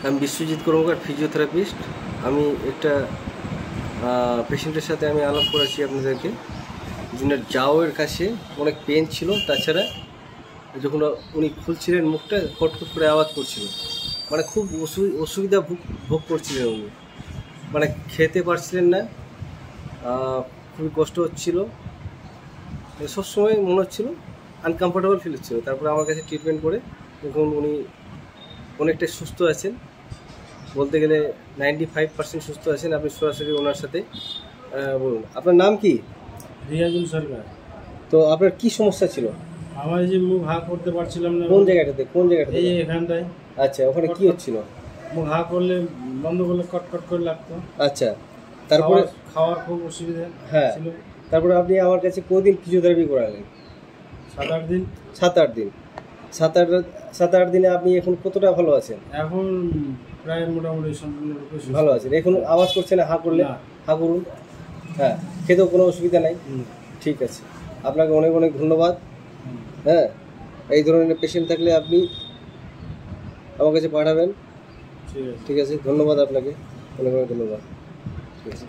আমি বিশ্বজিৎ কর্মকার, ফিজিওথেরাপিস্ট। আমি একটা পেশেন্টের সাথে আমি আলাপ করেছি আপনাদেরকে, যিনি জাওয়ের কাছে অনেক পেন ছিল, তাছাড়া যখন উনি খুলছিলেন মুখটা খটখট করে আওয়াজ করছিল, মানে খুব অসুবিধা ভোগ করছিলেন উনি, মানে খেতে পারছিলেন না, খুবই কষ্ট হচ্ছিল, সবসময় মনে হচ্ছিল আনকমফোর্টেবল ফিল হচ্ছিল। তারপরে আমার কাছে ট্রিটমেন্ট করে দেখুন উনি অনেকটাই সুস্থ আছেন, বলতে গেলে 95% সুস্থ আছেন। আপনি সরাসরি ওনার সাথে বলুন। আপনার নাম কি? রিয়াজুল সরকার। তো আপনার কি সমস্যা ছিল? আমার যে মুখ হা করতে পারছিলাম না। কোন জায়গাটাতে? এই এখানটায়। আচ্ছা, ওখানে কি হচ্ছিল? মুখ হা করলে, বন্ধ করলে কটকট করে লাগতো। আচ্ছা, তারপরে খাওয়ার খুব অসুবিধা ছিল। তারপরে আপনি আমার কাছে কতদিন ফিজিওথেরাপি করালেন? 7-8 দিন। 7-8 দিন। 7-8 দিনে আপনি এখন কতটা ভালো আছেন? এখন প্রায় মোটামুটি সম্পূর্ণরূপে ভালো আছেন। এখন আওয়াজ করছে না? হা করলে হা করুন। হ্যাঁ, খেতেও কোনো অসুবিধা নাই। ঠিক আছে, আপনাকে অনেক অনেক ধন্যবাদ। হ্যাঁ, এই ধরনের পেশেন্ট থাকলে আপনি আমার কাছে পাঠাবেন। ঠিক আছে, ধন্যবাদ আপনাকে, অনেক অনেক ধন্যবাদ। ঠিক আছে।